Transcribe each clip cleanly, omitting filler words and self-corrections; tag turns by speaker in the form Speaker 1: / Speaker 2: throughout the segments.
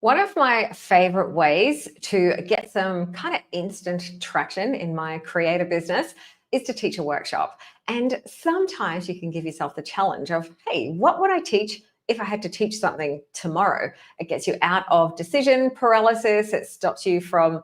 Speaker 1: One of my favorite ways to get some kind of instant traction in my creative business is to teach a workshop. And sometimes you can give yourself the challenge of, hey, what would I teach if I had to teach something tomorrow? It gets you out of decision paralysis. It stops you from,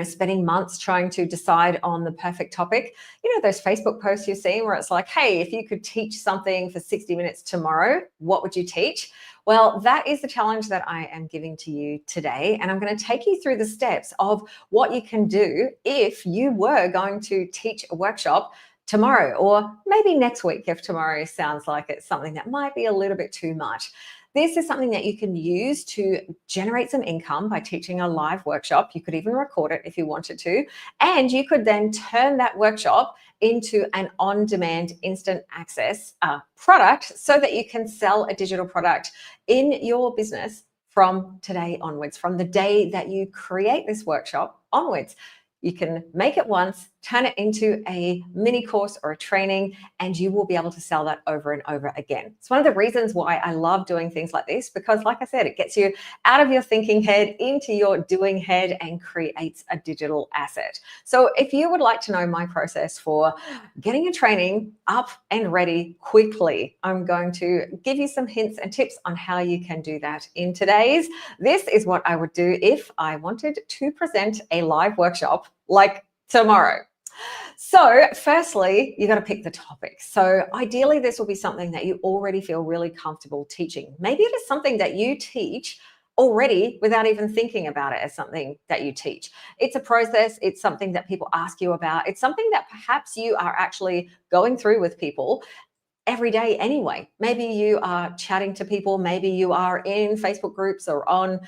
Speaker 1: spending months trying to decide on the perfect topic. Those Facebook posts you've seen where it's like, hey, if you could teach something for 60 minutes tomorrow, what would you teach? Well, that is the challenge that I am giving to you today. And I'm going to take you through the steps of what you can do if you were going to teach a workshop tomorrow, or maybe next week if tomorrow sounds like it's something that might be a little bit too much. This is something that you can use to generate some income by teaching a live workshop. You could even record it if you wanted to, and you could then turn that workshop into an on-demand instant access product so that you can sell a digital product in your business from today onwards, from the day that you create this workshop onwards. You can make it once, turn it into a mini course or a training, and you will be able to sell that over and over again. It's one of the reasons why I love doing things like this, because like I said, it gets you out of your thinking head into your doing head and creates a digital asset. So if you would like to know my process for getting a training up and ready quickly, I'm going to give you some hints and tips on how you can do that in today's. This is what I would do if I wanted to present a live workshop like tomorrow. So firstly, you got to pick the topic. So ideally, this will be something that you already feel really comfortable teaching. Maybe it is something that you teach already without even thinking about it as something that you teach. It's a process. It's something that people ask you about. It's something that perhaps you are actually going through with people every day anyway. Maybe you are chatting to people, maybe you are in Facebook groups or on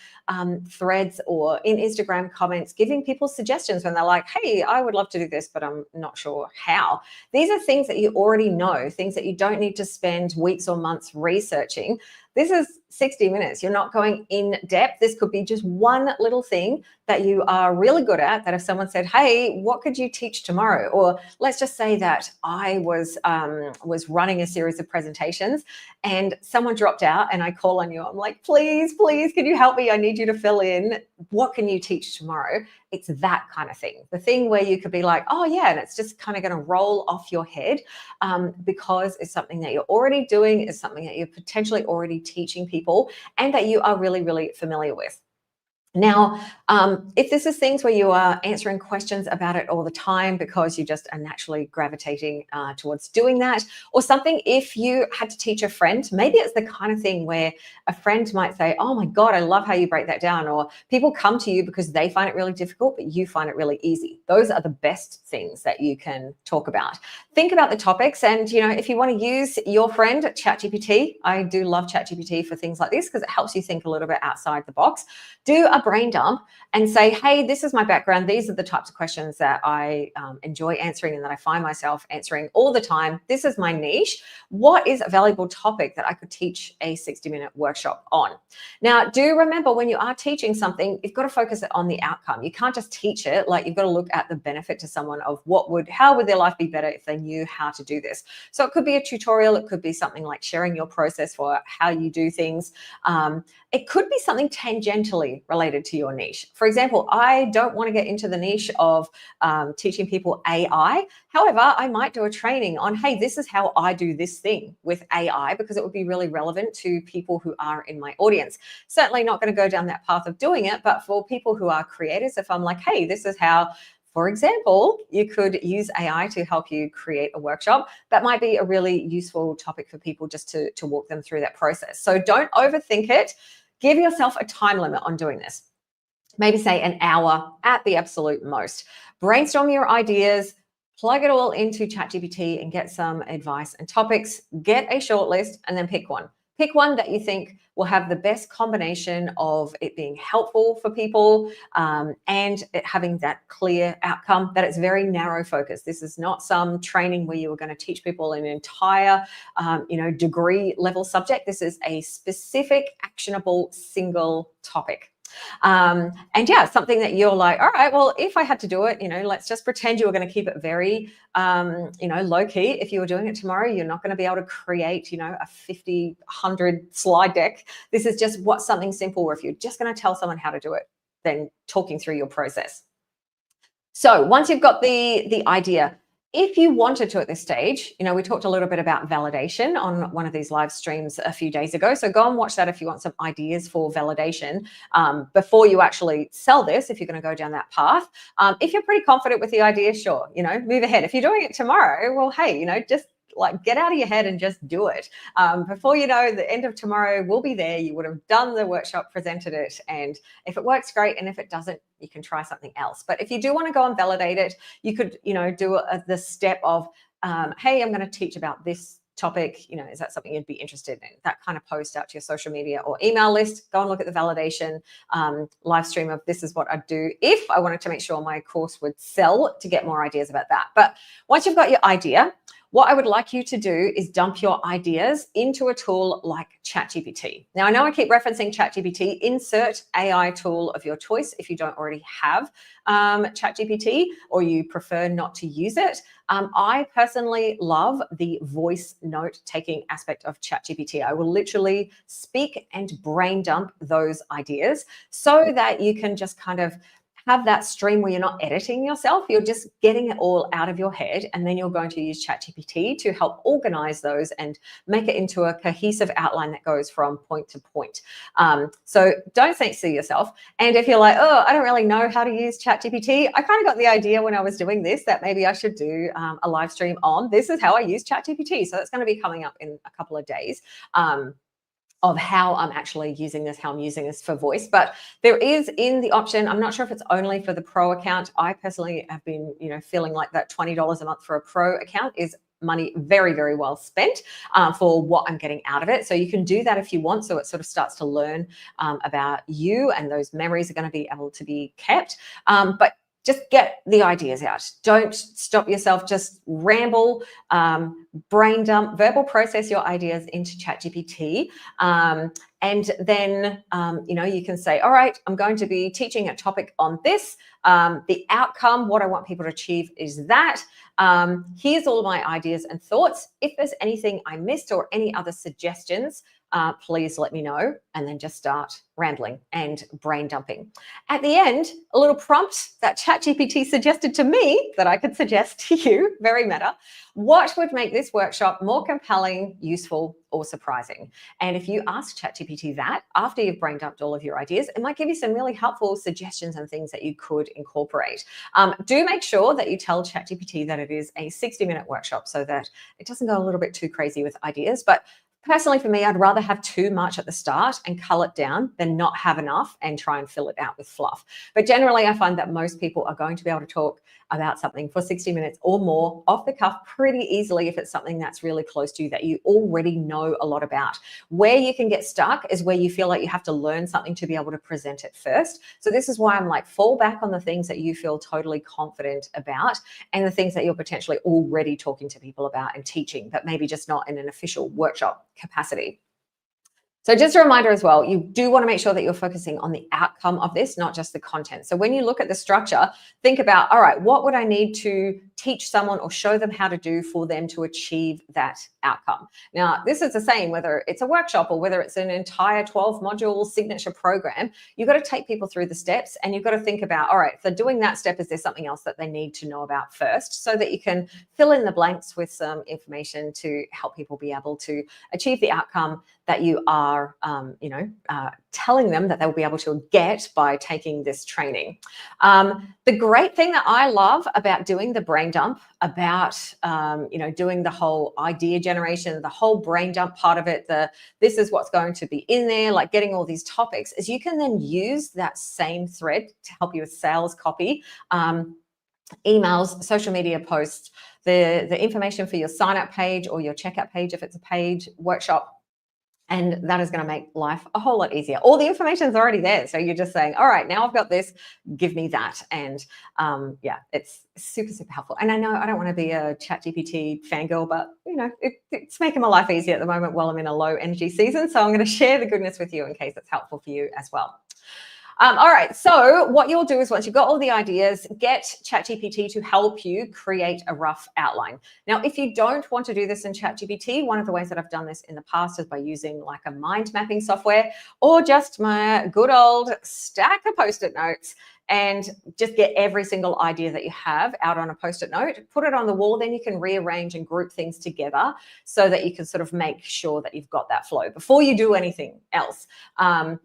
Speaker 1: threads or in Instagram comments, giving people suggestions when they're like, hey, I would love to do this, but I'm not sure how. These are things that you already know, things that you don't need to spend weeks or months researching. This is 60 minutes. You're not going in depth. This could be just one little thing that you are really good at, that if someone said, hey, what could you teach tomorrow? Or let's just say that I was running a series of presentations and someone dropped out and I call on you. I'm like, please, can you help me? I need you to fill in. What can you teach tomorrow? It's that kind of thing. The thing where you could be like, oh yeah, and it's just kind of going to roll off your head because it's something that you're already doing, it's something that you're potentially already teaching people and that you are really, really familiar with. Now, if this is things where you are answering questions about it all the time because you just are naturally gravitating towards doing that, or something, if you had to teach a friend, maybe it's the kind of thing where a friend might say, oh my God, I love how you break that down. Or people come to you because they find it really difficult, but you find it really easy. Those are the best things that you can talk about. Think about the topics. And, if you want to use your friend, ChatGPT, I do love ChatGPT for things like this because it helps you think a little bit outside the box. Do a brain dump and say, hey, this is my background. These are the types of questions that I enjoy answering and that I find myself answering all the time. This is my niche. What is a valuable topic that I could teach a 60-minute workshop on? Now, do remember when you are teaching something, you've got to focus on the outcome. You can't just teach it. Like, you've got to look at the benefit to someone of how would their life be better if they knew how to do this. So it could be a tutorial. It could be something like sharing your process for how you do things. It could be something tangentially related to your niche. For example, I don't want to get into the niche of teaching people AI. However, I might do a training on, hey, this is how I do this thing with AI, because it would be really relevant to people who are in my audience. Certainly not going to go down that path of doing it, but for people who are creators, if I'm like, hey, this is how, for example, you could use AI to help you create a workshop, that might be a really useful topic for people just to walk them through that process. So don't overthink it. Give yourself a time limit on doing this. Maybe say an hour at the absolute most. Brainstorm your ideas, plug it all into ChatGPT and get some advice and topics. Get a short list and then pick one. Pick one that you think will have the best combination of it being helpful for people and it having that clear outcome, that it's very narrow focus. This is not some training where you are going to teach people an entire, degree level subject. This is a specific, actionable, single topic. And yeah, something that you're like, all right, well, if I had to do it, let's just pretend you were going to keep it very, low key. If you were doing it tomorrow, you're not going to be able to create, a 50, 100 slide deck. This is just something simple where if you're just going to tell someone how to do it, then talking through your process. So once you've got the idea, if you wanted to at this stage, we talked a little bit about validation on one of these live streams a few days ago. So go and watch that if you want some ideas for validation before you actually sell this, if you're going to go down that path. If you're pretty confident with the idea, sure, move ahead. If you're doing it tomorrow, well, hey, just like get out of your head and just do it. Before you know, the end of tomorrow will be there. You would have done the workshop, presented it, and if it works, great. And if it doesn't, you can try something else. But if you do want to go and validate it, you could, do the step of, hey, I'm going to teach about this topic. Is that something you'd be interested in? That kind of post out to your social media or email list. Go and look at the validation live stream of this is what I'd do if I wanted to make sure my course would sell, to get more ideas about that. But once you've got your idea, what I would like you to do is dump your ideas into a tool like ChatGPT. Now, I know I keep referencing ChatGPT. Insert AI tool of your choice if you don't already have ChatGPT or you prefer not to use it. I personally love the voice note-taking aspect of ChatGPT. I will literally speak and brain dump those ideas so that you can just kind of have that stream where you're not editing yourself, you're just getting it all out of your head, and then you're going to use ChatGPT to help organize those and make it into a cohesive outline that goes from point to point. So don't censor yourself. And if you're like, oh, I don't really know how to use ChatGPT, I kind of got the idea when I was doing this that maybe I should do a live stream on this is how I use ChatGPT. So that's going to be coming up in a couple of days. Of how I'm actually using this, how I'm using this for voice. But there is in the option, I'm not sure if it's only for the pro account. I personally have been, feeling like that $20 a month for a pro account is money very, very well spent for what I'm getting out of it. So you can do that if you want. So it sort of starts to learn about you, and those memories are going to be able to be kept. But just get the ideas out. Don't stop yourself. Just ramble, brain dump, verbal process your ideas into ChatGPT. And then, you can say, all right, I'm going to be teaching a topic on this. The outcome, what I want people to achieve is that. Here's all of my ideas and thoughts. If there's anything I missed or any other suggestions, please let me know, and then just start rambling and brain dumping. At the end, a little prompt that ChatGPT suggested to me that I could suggest to you, very meta. What would make this workshop more compelling, useful, or surprising? And if you ask ChatGPT that after you've brain dumped all of your ideas, it might give you some really helpful suggestions and things that you could incorporate. Do make sure that you tell ChatGPT that it is a 60-minute workshop so that it doesn't go a little bit too crazy with ideas. But personally, for me, I'd rather have too much at the start and cull it down than not have enough and try and fill it out with fluff. But generally, I find that most people are going to be able to talk about something for 60 minutes or more off the cuff pretty easily if it's something that's really close to you that you already know a lot about. Where you can get stuck is where you feel like you have to learn something to be able to present it first. So this is why I'm like, fall back on the things that you feel totally confident about and the things that you're potentially already talking to people about and teaching, but maybe just not in an official workshop capacity. So just a reminder as well, you do want to make sure that you're focusing on the outcome of this, not just the content. So when you look at the structure, think about, all right, what would I need to teach someone or show them how to do for them to achieve that outcome? Now, this is the same, whether it's a workshop or whether it's an entire 12-module signature program, you've got to take people through the steps and you've got to think about, all right, for doing that step, is there something else that they need to know about first so that you can fill in the blanks with some information to help people be able to achieve the outcome that you are telling them that they'll be able to get by taking this training. The great thing that I love about doing the brain dump, about doing the whole idea generation, the whole brain dump part of it, this is what's going to be in there, like getting all these topics, is you can then use that same thread to help you with sales copy, emails, social media posts, the information for your sign up page or your checkout page if it's a paid workshop. And that is going to make life a whole lot easier. All the information is already there. So you're just saying, all right, now I've got this, give me that. And it's super, super helpful. And I know I don't want to be a ChatGPT fangirl, but it's making my life easier at the moment while I'm in a low energy season. So I'm going to share the goodness with you in case it's helpful for you as well. All right, so what you'll do is once you've got all the ideas, get ChatGPT to help you create a rough outline. Now, if you don't want to do this in ChatGPT, one of the ways that I've done this in the past is by using like a mind mapping software or just my good old stack of Post-it notes and just get every single idea that you have out on a Post-it note, put it on the wall, then you can rearrange and group things together so that you can sort of make sure that you've got that flow before you do anything else. And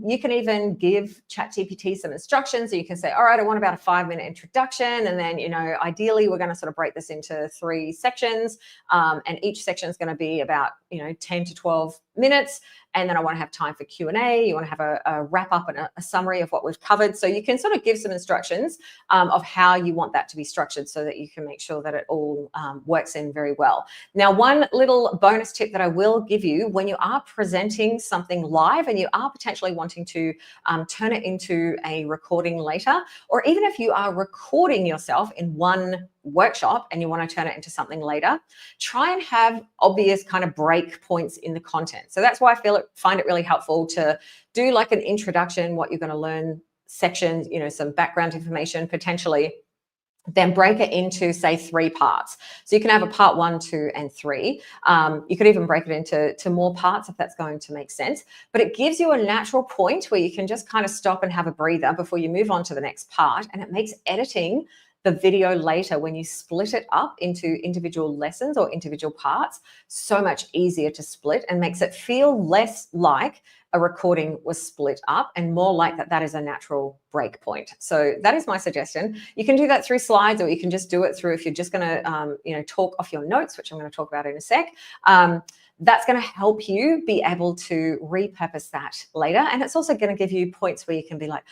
Speaker 1: you can even give ChatGPT some instructions. So you can say, all right, I want about a 5-minute introduction. And then, ideally we're going to sort of break this into 3 sections. And each section is going to be about, 10 to 12 minutes. And then I want to have time for Q&A. You want to have a wrap up and a summary of what we've covered. So you can sort of give some instructions of how you want that to be structured so that you can make sure that it all works in very well. Now, one little bonus tip that I will give you when you are presenting something live and you are potentially wanting to turn it into a recording later, or even if you are recording yourself in one workshop and you want to turn it into something later, try and have obvious kind of break points in the content. So that's why I find it really helpful to do like an introduction, what you're going to learn section, some background information potentially, then break it into say 3 parts. So you can have a part 1, 2, and 3. You could even break it into more parts if that's going to make sense, but it gives you a natural point where you can just kind of stop and have a breather before you move on to the next part. And it makes editing the video later, when you split it up into individual lessons or individual parts, so much easier to split and makes it feel less like a recording was split up and more like that is a natural break point. So that is my suggestion. You can do that through slides, or you can just do it through, if you're just going to talk off your notes, which I'm going to talk about in a sec. That's going to help you be able to repurpose that later. And it's also going to give you points where you can be like,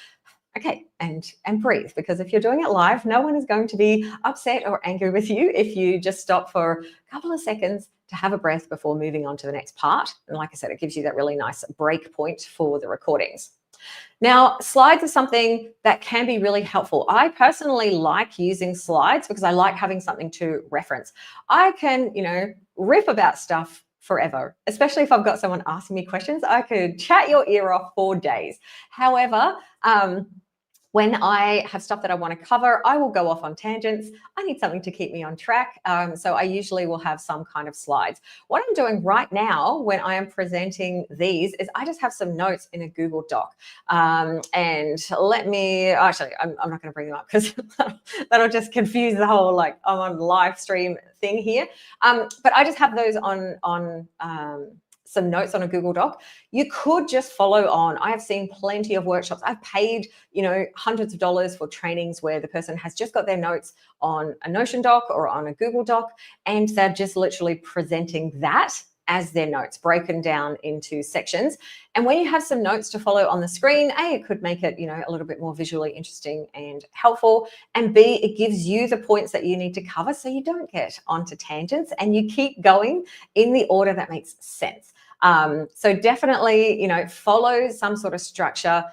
Speaker 1: okay, and breathe, because if you're doing it live, no one is going to be upset or angry with you if you just stop for a couple of seconds to have a breath before moving on to the next part. And like I said, it gives you that really nice break point for the recordings. Now, slides are something that can be really helpful. I personally like using slides because I like having something to reference. I can, riff about stuff forever, especially if I've got someone asking me questions. I could chat your ear off for days. However, when I have stuff that I want to cover, I will go off on tangents. I need something to keep me on track. So I usually will have some kind of slides. What I'm doing right now when I am presenting these is I just have some notes in a Google Doc. And let me, actually, I'm not going to bring them up because that'll just confuse the whole, like, I'm on live stream thing here. But I just have those on some notes on a Google Doc. You could just follow on. I have seen plenty of workshops. I've paid, hundreds of dollars for trainings where the person has just got their notes on a Notion doc or on a Google Doc, and they're just literally presenting that as their notes, broken down into sections. And when you have some notes to follow on the screen, A, it could make it, a little bit more visually interesting and helpful. And B, it gives you the points that you need to cover so you don't get onto tangents and you keep going in the order that makes sense. So definitely, follow some sort of structure.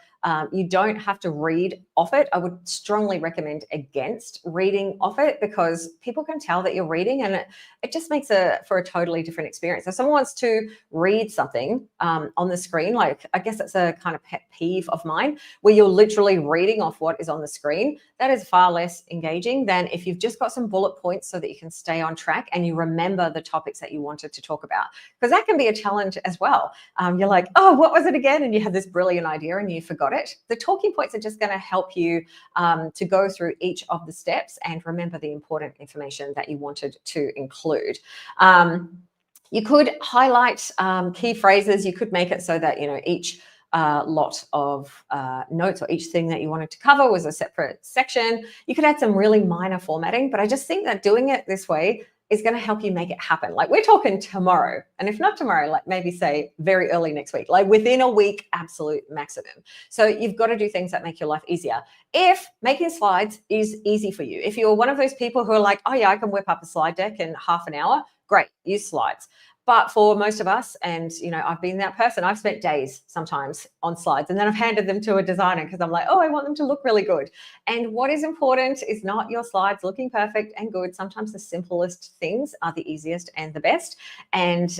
Speaker 1: You don't have to read off it. I would strongly recommend against reading off it because people can tell that you're reading, and it just makes for a totally different experience. If someone wants to read something on the screen, like, I guess it's a kind of pet peeve of mine, where you're literally reading off what is on the screen, that is far less engaging than if you've just got some bullet points so that you can stay on track and you remember the topics that you wanted to talk about, because that can be a challenge as well. You're like, oh, what was it again? And you have this brilliant idea and you forgot it. The talking points are just going to help you to go through each of the steps and remember the important information that you wanted to include. You could highlight key phrases. You could make it so that, each lot of notes or each thing that you wanted to cover was a separate section. You could add some really minor formatting, but I just think that doing it this way is going to help you make it happen. Like, we're talking tomorrow, and if not tomorrow, like maybe say very early next week, like within a week, absolute maximum. So you've got to do things that make your life easier. If making slides is easy for you, if you're one of those people who are like, oh yeah, I can whip up a slide deck in half an hour, great, use slides. But for most of us, and I've been that person, I've spent days sometimes on slides, and then I've handed them to a designer because I'm like, oh, I want them to look really good. And what is important is not your slides looking perfect and good. Sometimes the simplest things are the easiest and the best. And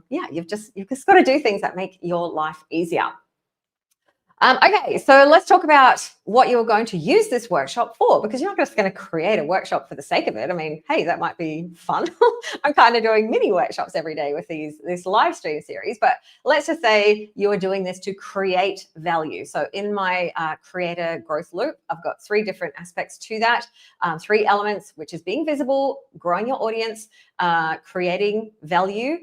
Speaker 1: you've just got to do things that make your life easier. Okay, so let's talk about what you're going to use this workshop for, because you're not just going to create a workshop for the sake of it. I mean, hey, that might be fun. I'm kind of doing mini workshops every day with this live stream series, but let's just say you are doing this to create value. So in my creator growth loop, I've got 3 different aspects to that, 3 elements, which is being visible, growing your audience, creating value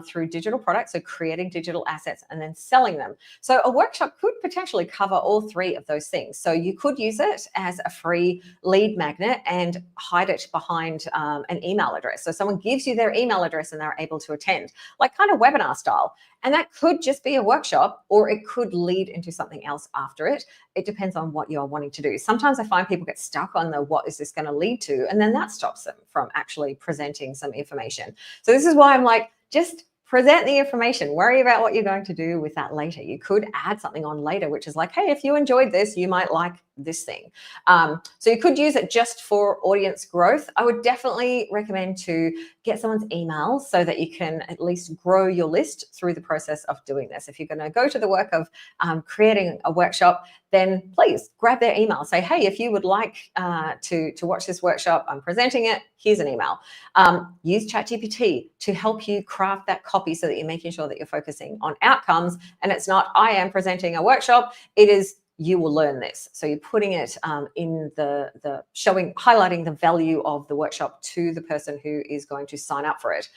Speaker 1: through digital products, so creating digital assets and then selling them. So a workshop could potentially cover all 3 of those things. So you could use it as a free lead magnet and hide it behind an email address. So someone gives you their email address and they're able to attend, like kind of webinar style. And that could just be a workshop, or it could lead into something else after it. It depends on what you're wanting to do. Sometimes I find people get stuck on the what is this going to lead to, and then that stops them from actually presenting some information. So this is why I'm like, just present the information. Worry about what you're going to do with that later. You could add something on later, which is like, hey, if you enjoyed this, you might like this thing. So you could use it just for audience growth. I would definitely recommend to get someone's email so that you can at least grow your list through the process of doing this. If you're going to go to the work of creating a workshop, then please grab their email. Say, hey, if you would like to watch this workshop, I'm presenting it, here's an email. Use ChatGPT to help you craft that copy so that you're making sure that you're focusing on outcomes. And it's not, I am presenting a workshop. It is, you will learn this. So you're putting it in the highlighting the value of the workshop to the person who is going to sign up for it.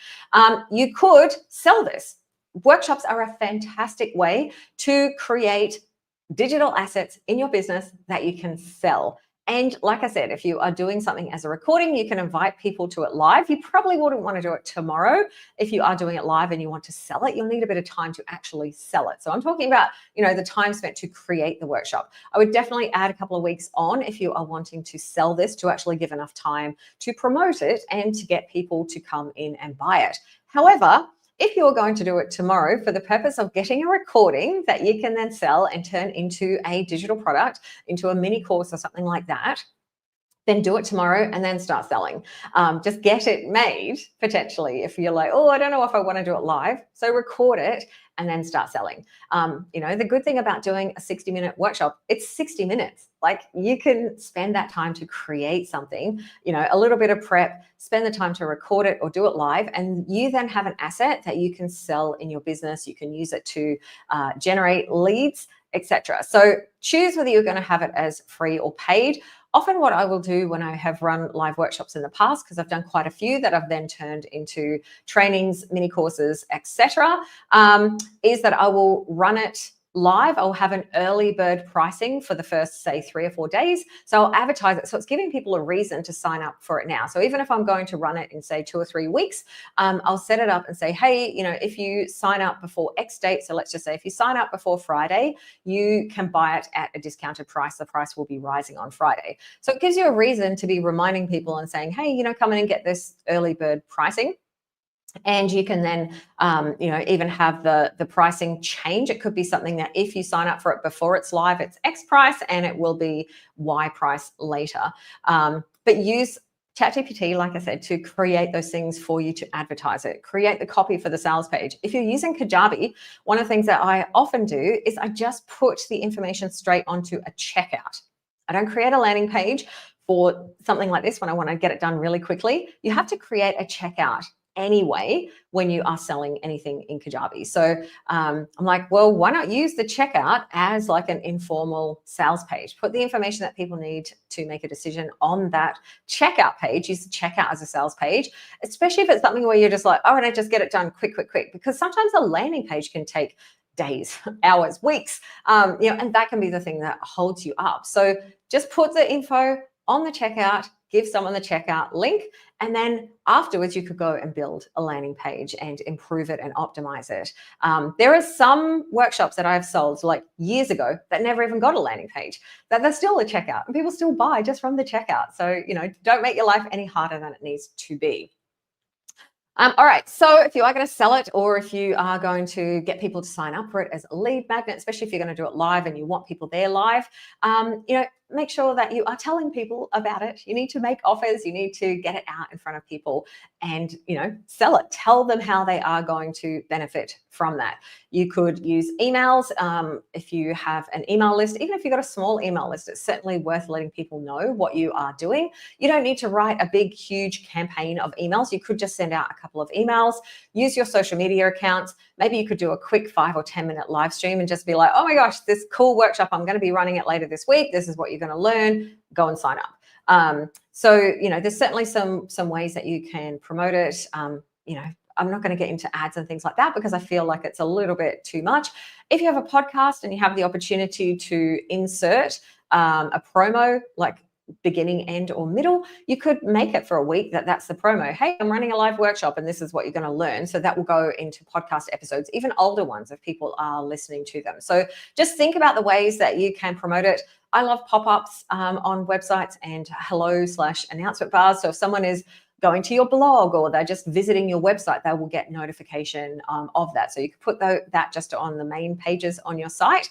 Speaker 1: You could sell this. Workshops are a fantastic way to create digital assets in your business that you can sell. And like I said, if you are doing something as a recording, you can invite people to it live. You probably wouldn't want to do it tomorrow. If you are doing it live and you want to sell it, you'll need a bit of time to actually sell it. So I'm talking about, the time spent to create the workshop. I would definitely add a couple of weeks on if you are wanting to sell this, to actually give enough time to promote it and to get people to come in and buy it. However, if you're going to do it tomorrow for the purpose of getting a recording that you can then sell and turn into a digital product, into a mini course or something like that, then do it tomorrow and then start selling. Just get it made potentially if you're like, oh, I don't know if I want to do it live. So record it and then start selling. The good thing about doing a 60-minute workshop, it's 60 minutes. Like you can spend that time to create something, a little bit of prep, spend the time to record it or do it live. And you then have an asset that you can sell in your business. You can use it to generate leads, etc. So choose whether you're going to have it as free or paid. Often what I will do when I have run live workshops in the past, because I've done quite a few that I've then turned into trainings, mini courses, etc., is that I will run it live. I'll have an early bird pricing for the first, say, 3 or 4 days. So I'll advertise it. So it's giving people a reason to sign up for it now. So even if I'm going to run it in, say, 2 or 3 weeks, I'll set it up and say, hey, if you sign up before X date, so let's just say if you sign up before Friday, you can buy it at a discounted price. The price will be rising on Friday. So it gives you a reason to be reminding people and saying, hey, come in and get this early bird pricing. And you can then, even have the pricing change. It could be something that if you sign up for it before it's live, it's X price and it will be Y price later. But use ChatGPT, like I said, to create those things for you to advertise it, create the copy for the sales page. If you're using Kajabi, one of the things that I often do is I just put the information straight onto a checkout. I don't create a landing page for something like this when I want to get it done really quickly. You have to create a checkout anyway when you are selling anything in Kajabi. So I'm like, well, why not use the checkout as like an informal sales page? Put the information that people need to make a decision on that checkout page. Use the checkout as a sales page, especially if it's something where you're just like, oh, and I just get it done quick, because sometimes a landing page can take days, hours, weeks, and that can be the thing that holds you up. So just put the info on the checkout, give someone the checkout link, and then afterwards you could go and build a landing page and improve it and optimize it. There are some workshops that I've sold like years ago that never even got a landing page, that they're still a checkout and people still buy just from the checkout. So, don't make your life any harder than it needs to be. All right, so if you are going to sell it, or if you are going to get people to sign up for it as a lead magnet, especially if you're going to do it live and you want people there live, make sure that you are telling people about it. You need to make offers, you need to get it out in front of people and, sell it. Tell them how they are going to benefit from that. You could use emails. If you have an email list, even if you've got a small email list, it's certainly worth letting people know what you are doing. You don't need to write a big, huge campaign of emails. You could just send out a couple of emails, use your social media accounts. Maybe you could do a quick 5 or 10 minute live stream and just be like, oh my gosh, this cool workshop, I'm going to be running it later this week. This is what you're going to learn. Go and sign up. So, there's certainly some ways that you can promote it. I'm not going to get into ads and things like that because I feel like it's a little bit too much. If you have a podcast and you have the opportunity to insert a promo, like beginning, end, or middle, you could make it for a week that's the promo. Hey, I'm running a live workshop and this is what you're going to learn. So that will go into podcast episodes, even older ones if people are listening to them. So just think about the ways that you can promote it. I love pop-ups on websites and hello/announcement bars. So if someone is going to your blog or they're just visiting your website, they will get notification of that. So you can put that just on the main pages on your site.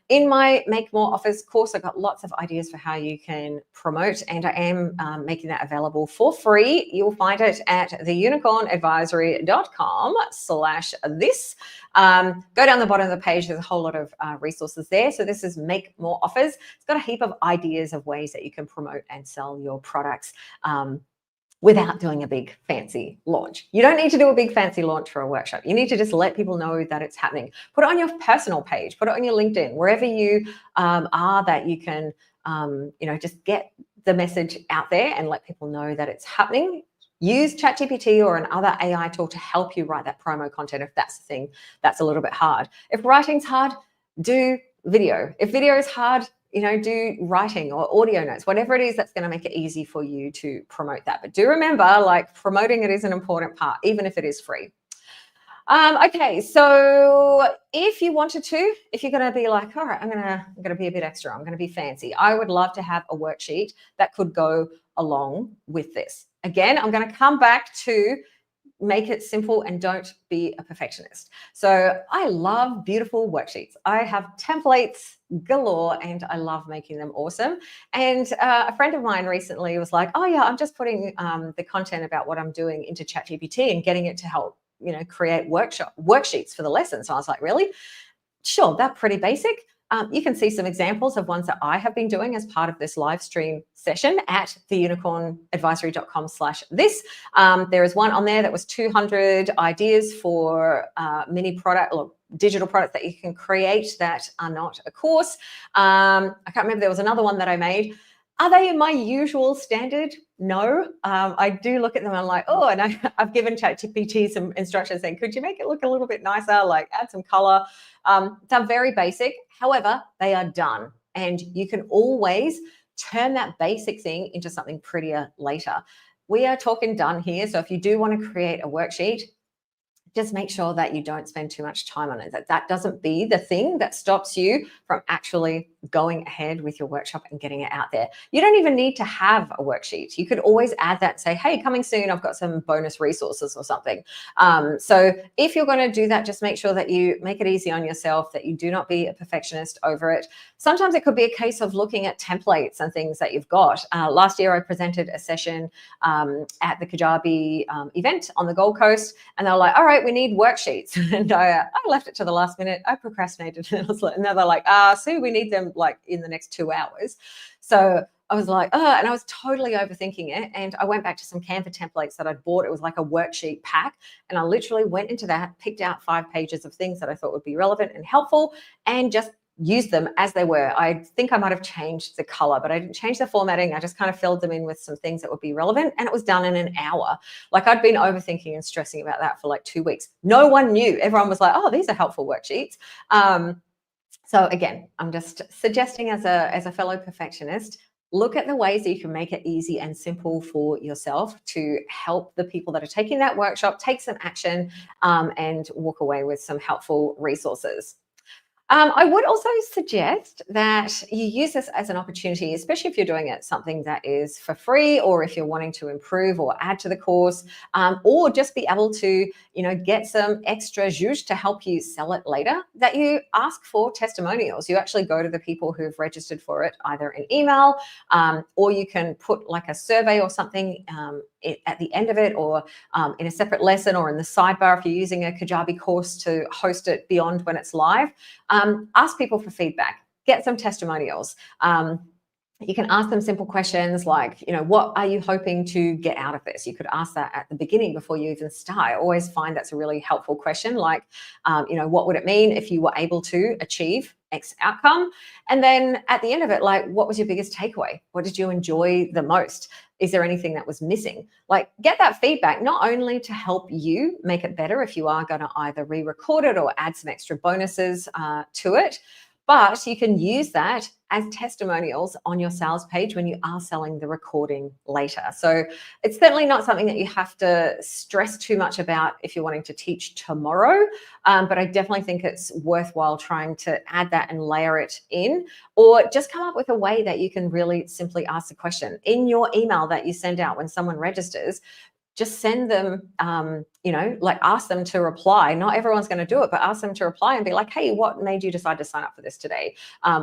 Speaker 1: In my Make More Offers course, I've got lots of ideas for how you can promote, and I am making that available for free. You'll find it at theunicornadvisory.com/this. Go down the bottom of the page. There's a whole lot of resources there. So this is Make More Offers. It's got a heap of ideas of ways that you can promote and sell your products without doing a big fancy launch. You don't need to do a big fancy launch for a workshop. You need to just let people know that it's happening. Put it on your personal page, put it on your LinkedIn, wherever you are, that you can, just get the message out there and let people know that it's happening. Use ChatGPT or another AI tool to help you write that promo content if that's the thing that's a little bit hard. If writing's hard, do video. If video is hard, do writing or audio notes, whatever it is that's going to make it easy for you to promote that. But do remember, like, promoting it is an important part, even if it is free. Okay, so if you wanted to, if you're going to be like, all right, I'm going to be a bit extra, I'm going to be fancy, I would love to have a worksheet that could go along with this. Again, I'm going to come back to make it simple and don't be a perfectionist. So I love beautiful worksheets. I have templates galore and I love making them awesome. And a friend of mine recently was like, oh yeah, I'm just putting the content about what I'm doing into ChatGPT and getting it to help, create worksheets for the lesson. So I was like, really? Sure, that's pretty basic. You can see some examples of ones that I have been doing as part of this live stream session at theunicornadvisory.com/this. There is one on there that was 200 ideas for mini product or digital products that you can create that are not a course. I can't remember, there was another one that I made. Are they in my usual standard? No. I do look at them and I'm like, oh, and I've given ChatGPT some instructions saying, could you make it look a little bit nicer, like add some color? They're very basic. However, they are done. And you can always turn that basic thing into something prettier later. We are talking done here. So if you do want to create a worksheet, just make sure that you don't spend too much time on it. That doesn't be the thing that stops you from actually going ahead with your workshop and getting it out there. You don't even need to have a worksheet. You could always add that and say, hey, coming soon, I've got some bonus resources or something. So if you're going to do that, just make sure that you make it easy on yourself, that you do not be a perfectionist over it. Sometimes it could be a case of looking at templates and things that you've got. Last year, I presented a session at the Kajabi event on the Gold Coast, and they were like, all right, we need worksheets. And I left it to the last minute. I procrastinated. And they're like, Sue, we need them like in the next 2 hours. So I was like, oh, and I was totally overthinking it. And I went back to some Canva templates that I'd bought. It was like a worksheet pack. And I literally went into that, picked out 5 pages of things that I thought would be relevant and helpful, and just use them as they were. I think I might have changed the color, but I didn't change the formatting. I just kind of filled them in with some things that would be relevant, and it was done in an hour. Like, I'd been overthinking and stressing about that for like 2 weeks. No one knew. Everyone was like, oh, these are helpful worksheets. So again, I'm just suggesting as a fellow perfectionist, look at the ways that you can make it easy and simple for yourself to help the people that are taking that workshop take some action and walk away with some helpful resources. I would also suggest that you use this as an opportunity, especially if you're doing it something that is for free, or if you're wanting to improve or add to the course, or just be able to, get some extra zhuzh to help you sell it later. That you ask for testimonials. You actually go to the people who've registered for it, either in email, or you can put like a survey or something at the end of it, or in a separate lesson, or in the sidebar if you're using a Kajabi course to host it beyond when it's live. Ask people for feedback, get some testimonials. You can ask them simple questions like, what are you hoping to get out of this? You could ask that at the beginning before you even start. I always find that's a really helpful question. Like, what would it mean if you were able to achieve X outcome? And then at the end of it, like, what was your biggest takeaway? What did you enjoy the most? Is there anything that was missing? Like, get that feedback, not only to help you make it better if you are going to either re-record it or add some extra bonuses to it, but you can use that as testimonials on your sales page when you are selling the recording later. So it's certainly not something that you have to stress too much about if you're wanting to teach tomorrow. But I definitely think it's worthwhile trying to add that and layer it in, or just come up with a way that you can really simply ask the question in your email that you send out when someone registers. Just send them, like ask them to reply. Not everyone's going to do it, but ask them to reply and be like, hey, what made you decide to sign up for this today?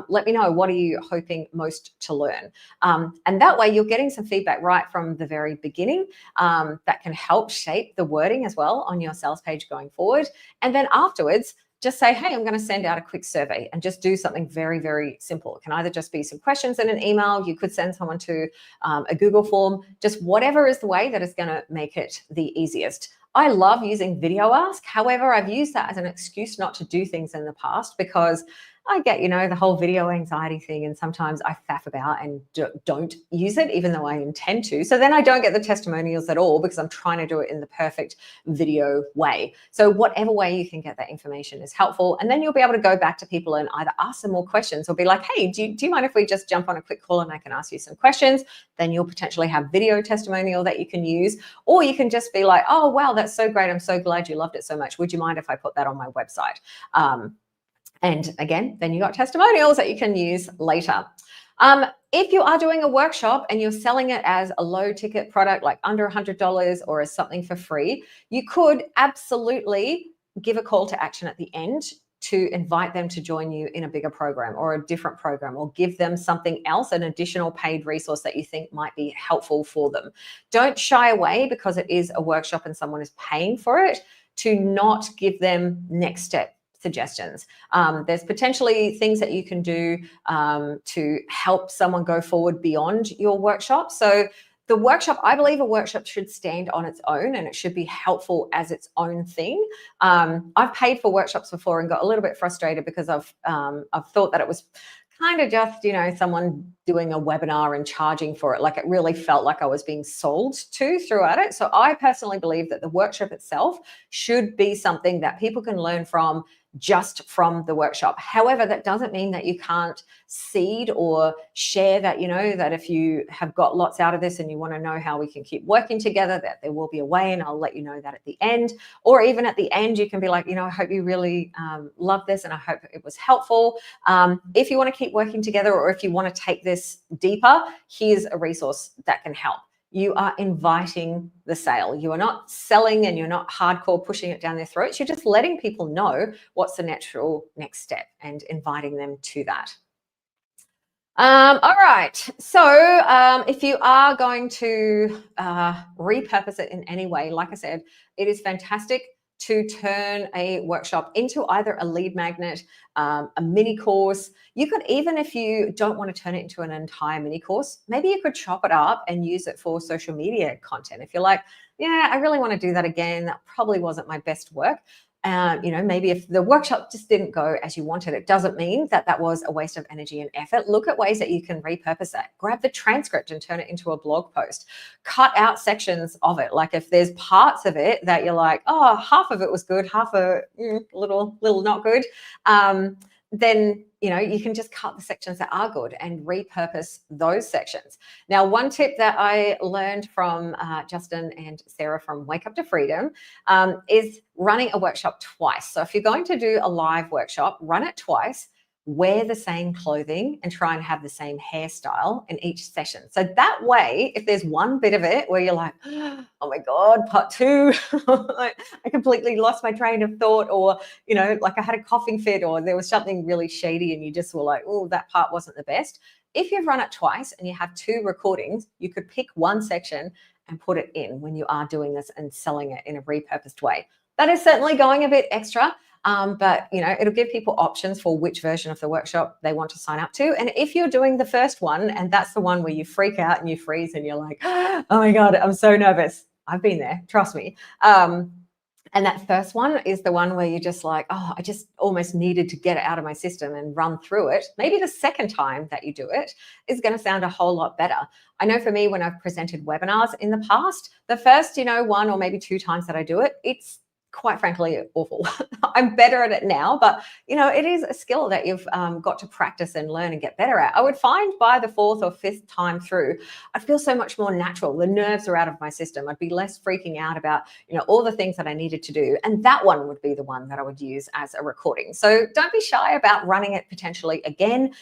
Speaker 1: Let me know, what are you hoping most to learn? And that way you're getting some feedback right from the very beginning that can help shape the wording as well on your sales page going forward. And then afterwards, just say, hey, I'm going to send out a quick survey, and just do something very, very simple. It can either just be some questions in an email. You could send someone to a Google form, just whatever is the way that is going to make it the easiest. I love using video ask. However, I've used that as an excuse not to do things in the past, because I get, the whole video anxiety thing, and sometimes I faff about and don't use it, even though I intend to. So then I don't get the testimonials at all, because I'm trying to do it in the perfect video way. So whatever way you can get that information is helpful. And then you'll be able to go back to people and either ask them more questions, or be like, hey, do you mind if we just jump on a quick call and I can ask you some questions? Then you'll potentially have video testimonial that you can use. Or you can just be like, oh, wow, that's so great. I'm so glad you loved it so much. Would you mind if I put that on my website? And again, then you got testimonials that you can use later. If you are doing a workshop and you're selling it as a low ticket product, like under $100, or as something for free, you could absolutely give a call to action at the end to invite them to join you in a bigger program or a different program, or give them something else, an additional paid resource that you think might be helpful for them. Don't shy away, because it is a workshop and someone is paying for it, to not give them next step suggestions. There's potentially things that you can do to help someone go forward beyond your workshop. So the workshop, I believe a workshop should stand on its own, and it should be helpful as its own thing. I've paid for workshops before and got a little bit frustrated, because I've thought that it was kind of just, someone doing a webinar and charging for it. Like, it really felt like I was being sold to throughout it. So I personally believe that the workshop itself should be something that people can learn from just from the workshop. However, that doesn't mean that you can't seed or share that, that if you have got lots out of this and you want to know how we can keep working together, that there will be a way, and I'll let you know that at the end. Or even at the end, you can be like, I hope you really love this, and I hope it was helpful. If you want to keep working together, or if you want to take this deeper, here's a resource that can help. You are inviting the sale. You are not selling, and you're not hardcore pushing it down their throats. You're just letting people know what's the natural next step and inviting them to that. All right. So if you are going to repurpose it in any way, like I said, it is fantastic to turn a workshop into either a lead magnet, a mini course. You could, even if you don't want to turn it into an entire mini course, maybe you could chop it up and use it for social media content. If you're like, yeah, I really want to do that again, that probably wasn't my best work. Maybe if the workshop just didn't go as you wanted, it doesn't mean that that was a waste of energy and effort. Look at ways that you can repurpose that. Grab the transcript and turn it into a blog post. Cut out sections of it. Like, if there's parts of it that you're like, oh, half of it was good, half a little not good, then you can just cut the sections that are good and repurpose those sections. Now, one tip that I learned from Justin and Sarah from Wake Up to Freedom is running a workshop twice. So if you're going to do a live workshop, run it twice, wear the same clothing, and try and have the same hairstyle in each session. So that way, if there's one bit of it where you're like, oh my God, part two, I completely lost my train of thought, or, like I had a coughing fit, or there was something really shady and you just were like, oh, that part wasn't the best. If you've run it twice and you have 2 recordings, you could pick one section and put it in when you are doing this and selling it in a repurposed way. That is certainly going a bit extra. But it'll give people options for which version of the workshop they want to sign up to. And if you're doing the first one, and that's the one where you freak out and you freeze and you're like, oh my God, I'm so nervous. I've been there, trust me. And that first one is the one where you're just like, oh, I just almost needed to get it out of my system and run through it. Maybe the second time that you do it is going to sound a whole lot better. I know for me, when I've presented webinars in the past, the first, 1 or maybe 2 times that I do it, it's quite frankly awful. I'm better at it now, but it is a skill that you've got to practice and learn and get better at. I would find by the 4th or 5th time through, I'd feel so much more natural. The nerves are out of my system. I'd be less freaking out about all the things that I needed to do, and that one would be the one that I would use as a recording. So don't be shy about running it potentially again,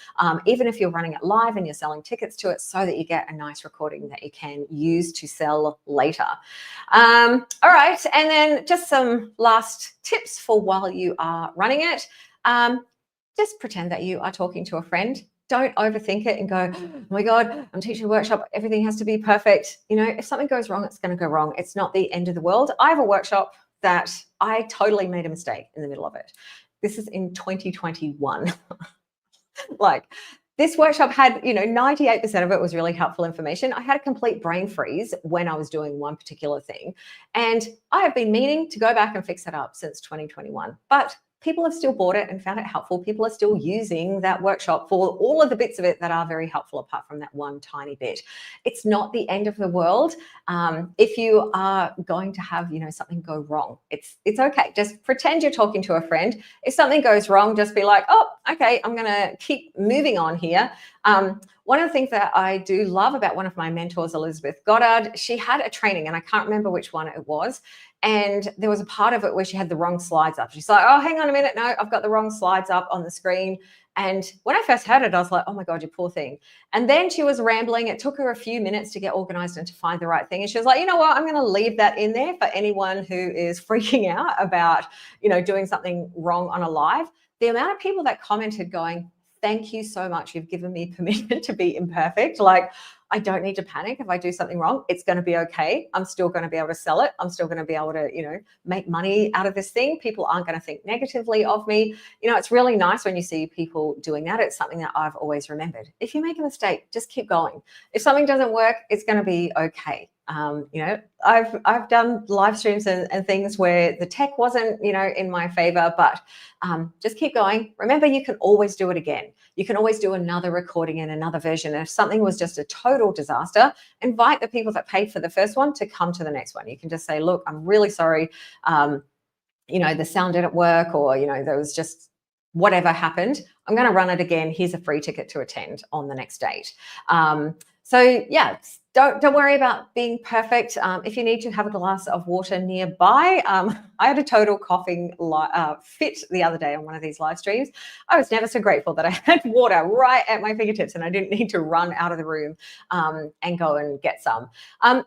Speaker 1: even if you're running it live and you're selling tickets to it, so that you get a nice recording that you can use to sell later. All right, and then just some last tips for while you are running it. Just pretend that you are talking to a friend. Don't overthink it and go, oh my God, I'm teaching a workshop, everything has to be perfect. If something goes wrong, it's going to go wrong. It's not the end of the world. I have a workshop that I totally made a mistake in the middle of it. This is in 2021. This workshop had, 98% of it was really helpful information. I had a complete brain freeze when I was doing one particular thing. And I have been meaning to go back and fix it up since 2021. But people have still bought it and found it helpful. People are still using that workshop for all of the bits of it that are very helpful, apart from that one tiny bit. It's not the end of the world. If you are going to have, something go wrong, it's okay. Just pretend you're talking to a friend. If something goes wrong, just be like, oh, okay, I'm going to keep moving on here. One of the things that I do love about one of my mentors, Elizabeth Goddard, she had a training, and I can't remember which one it was. And there was a part of it where she had the wrong slides up. She's like, oh, hang on a minute. No, I've got the wrong slides up on the screen. And when I first heard it, I was like, oh my God, you poor thing. And then she was rambling. It took her a few minutes to get organized and to find the right thing. And she was like, you know what, I'm going to leave that in there for anyone who is freaking out about, doing something wrong on a live. The amount of people that commented going, thank you so much. You've given me permission to be imperfect. I don't need to panic if I do something wrong. It's going to be okay. I'm still going to be able to sell it. I'm still going to be able to, make money out of this thing. People aren't going to think negatively of me. It's really nice when you see people doing that. It's something that I've always remembered. If you make a mistake, just keep going. If something doesn't work, it's going to be okay. I've done live streams and things where the tech wasn't, in my favor, but just keep going. Remember, you can always do it again. You can always do another recording in another version. And if something was just a total disaster, invite the people that paid for the first one to come to the next one. You can just say, look, I'm really sorry. The sound didn't work, or, there was just whatever happened. I'm going to run it again. Here's a free ticket to attend on the next date. So yeah, don't worry about being perfect. If you need to have a glass of water nearby, I had a total coughing fit the other day on one of these live streams. I was never so grateful that I had water right at my fingertips and I didn't need to run out of the room and go and get some.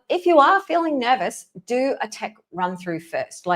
Speaker 1: If you are feeling nervous, do a tech run through first.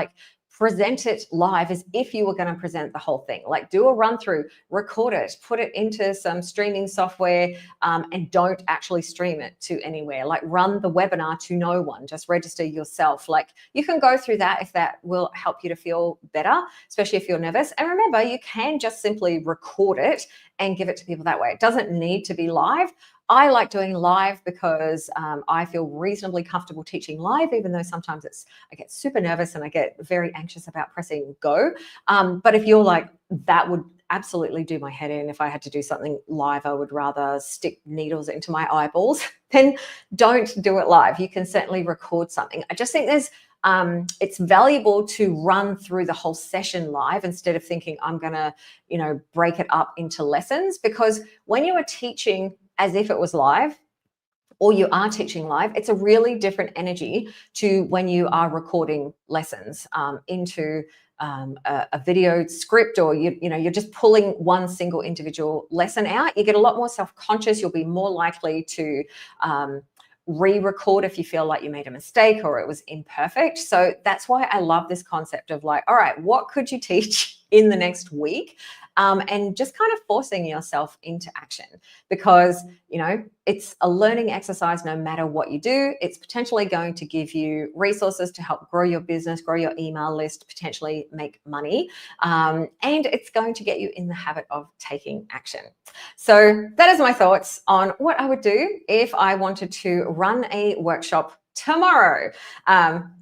Speaker 1: Present it live as if you were going to present the whole thing. Do a run through, record it, put it into some streaming software, and don't actually stream it to anywhere. Run the webinar to no one, just register yourself. You can go through that if that will help you to feel better, especially if you're nervous. And remember, you can just simply record it and give it to people that way. It doesn't need to be live. I like doing live because I feel reasonably comfortable teaching live, even though sometimes I get super nervous and I get very anxious about pressing go. But if you're like, that would absolutely do my head in. If I had to do something live, I would rather stick needles into my eyeballs, then don't do it live. You can certainly record something. I just think there's it's valuable to run through the whole session live instead of thinking I'm going to, break it up into lessons, because when you are teaching as if it was live, or you are teaching live, it's a really different energy to when you are recording lessons into a video script, or you're just pulling one single individual lesson out. You get a lot more self-conscious. You'll be more likely to re-record if you feel like you made a mistake or it was imperfect. So that's why I love this concept of like, all right, what could you teach in the next week? And just kind of forcing yourself into action, because it's a learning exercise. No matter what you do, it's potentially going to give you resources to help grow your business, grow your email list, potentially make money, and it's going to get you in the habit of taking action. So that is my thoughts on what I would do if I wanted to run a workshop tomorrow,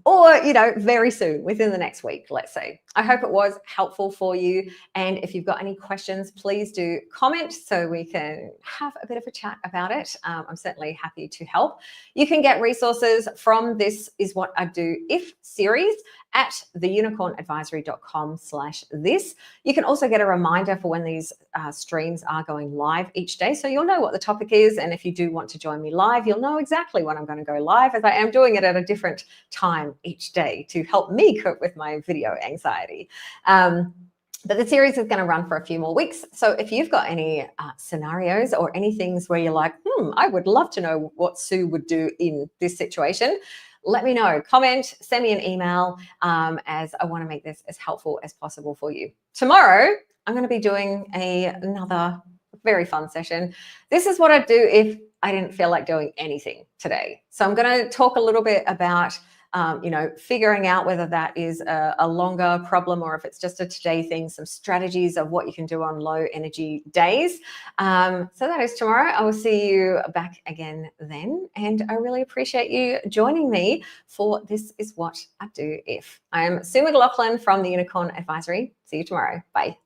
Speaker 1: or very soon, within the next week, let's say. I hope it was helpful for you, and if you've got any questions, please do comment so we can have a bit of a chat about it. I'm certainly happy to help. You can get resources from This Is What I Do If series at theunicornadvisory.com/this. You can also get a reminder for when these streams are going live each day, so you'll know what the topic is, and if you do want to join me live, you'll know exactly when I'm going to go live, as I am doing it at a different time each day to help me cope with my video anxiety. But the series is going to run for a few more weeks. So if you've got any scenarios or any things where you're like, I would love to know what Sue would do in this situation, let me know. Comment, send me an email, as I want to make this as helpful as possible for you. Tomorrow, I'm going to be doing another very fun session. This is what I'd do if I didn't feel like doing anything today. So I'm going to talk a little bit about figuring out whether that is a longer problem or if it's just a today thing, some strategies of what you can do on low energy days. So that is tomorrow. I will see you back again then. And I really appreciate you joining me for This Is What I Do If. I am Sue McLachlan from the Unicorn Advisory. See you tomorrow. Bye.